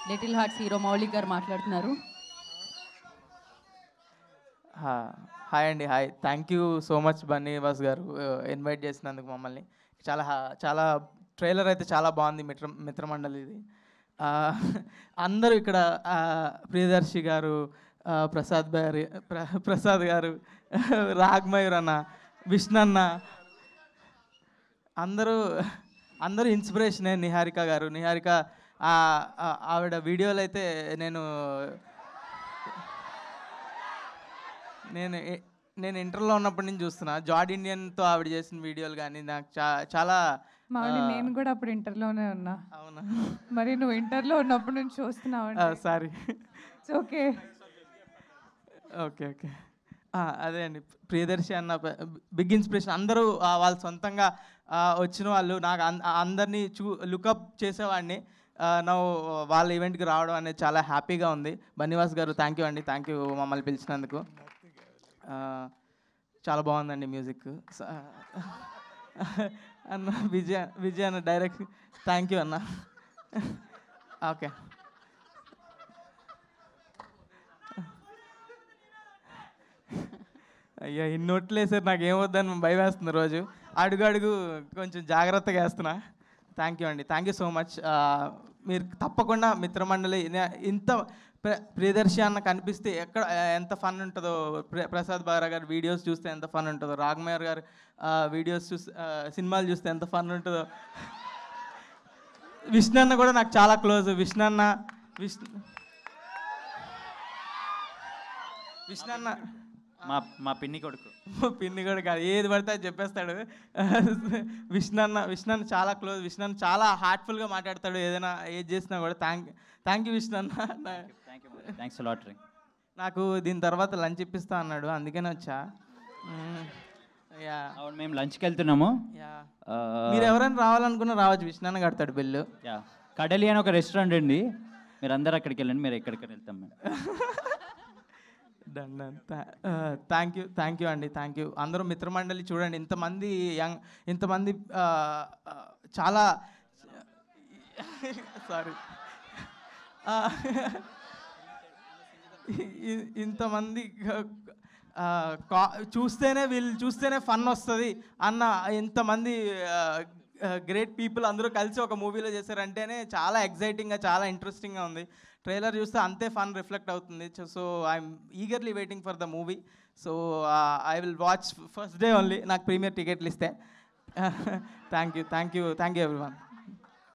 Little hearts hero Maulik గారు మాట్లాడుతున్నారు. Hi అండి, hi. Thank you so much Bunny Vas గారు ఇన్వైట్ చేసినందుకు మమ్మల్ని. చాలా చాలా ట్రైలర్ అయితే చాలా బాగుంది. మిత్రమండలి ఇది. అందరూ ఇక్కడ ప్రియదర్శి గారు, ప్రసాద్ గారు, రాగ్మయూర్ అన్న, విష్ణన్న, అందరూ అందరూ ఇన్స్పిరేషనే. నిహారిక గారు, ఆవిడ వీడియోలు అయితే నేను నేను నేను ఇంటర్లో ఉన్నప్పటి నుంచి చూస్తున్నా. జార్డ్ ఇండియన్తో ఆవిడ చేసిన వీడియోలు కానీ నాకు చాలా నేను కూడా అప్పుడు ఇంటర్లోనే ఉన్నా. అవునా? మరి నువ్వు ఇంటర్లో ఉన్నప్పటి నుంచి చూస్తున్నావు? సారీ. ఓకే ఓకే ఓకే అదే అండి, ప్రియదర్శి అన్న బిగ్ ఇన్స్పిరేషన్. అందరూ వాళ్ళు సొంతంగా వచ్చిన వాళ్ళు. నాకు అందరినీ లుకప్ చేసేవాడిని. నా వాళ్ళ ఈవెంట్కి రావడం అనేది చాలా హ్యాపీగా ఉంది. బన్నీవాస్ గారు థ్యాంక్ యూ అండి, థ్యాంక్ యూ మమ్మల్ని పిలిచినందుకు. చాలా బాగుందండి మ్యూజిక్. అన్న విజయ్ అన్న డైరెక్ట్ థ్యాంక్ యూ అన్న. ఓకే, అయ్యా ఇన్ని నోట్లు వేసారు, నాకు ఏమొద్దని భయం వేస్తుంది రోజు. అడుగు కొంచెం జాగ్రత్తగా వేస్తున్నా. థ్యాంక్ యూ అండి, థ్యాంక్ యూ సో మచ్. మీరు తప్పకుండా మిత్రమండలి ఇంత ప్రియదర్శి అన్న కనిపిస్తే ఎంత ఫన్ ఉంటుందో, ప్రసాద్ బారా గారు వీడియోస్ చూస్తే ఎంత ఫన్ ఉంటుందో, రాగ్మయూర్ గారు వీడియోస్ సినిమాలు చూస్తే ఎంత ఫన్ ఉంటుందో. విష్ణన్న కూడా నాకు చాలా క్లోజ్. విష్ణన్న మా పిన్ని కొడుకు. పిన్ని కూడా కాదు, ఏది పడితే అది చెప్పేస్తాడు. విష్ణన్న చాలా క్లోజ్. విష్ణన్న చాలా హార్ట్ఫుల్గా మాట్లాడతాడు. ఏదైనా ఏది చేసినా కూడా థ్యాంక్ యూ విష్ణన్న. నాకు దీని తర్వాత లంచ్ ఇప్పిస్తా అన్నాడు, అందుకనే వచ్చా. అవును, మేము లంచ్కి వెళ్తున్నాము. మీరు ఎవరైనా రావాలనుకున్నా రావచ్చు, విష్ణన్న కడతాడు బిల్లు. కడలి అని ఒక రెస్టారెంట్ అండి, మీరు అందరు అక్కడికి వెళ్ళండి, మీరు ఎక్కడికి వెళ్తాం మేము. డన్. థ్యాంక్ యూ అండి, థ్యాంక్ యూ. అందరూ మిత్రమండలి చూడండి, ఇంతమంది చాలా సారీ ఇంతమంది చూస్తేనే ఫన్ వస్తుంది అన్న ఇంతమంది గ్రేట్ పీపుల్ అందరూ కలిసి ఒక మూవీలో చేశారంటేనే చాలా ఎగ్జైటింగ్గా, చాలా ఇంట్రెస్టింగ్గా ఉంది. ట్రైలర్ చూస్తే అంతే ఫన్ రిఫ్లెక్ట్ అవుతుంది. So I'm eagerly waiting for the movie. So I will watch first day only, నాకు ప్రీమియర్ టికెట్లు ఇస్తే. Thank you everyone.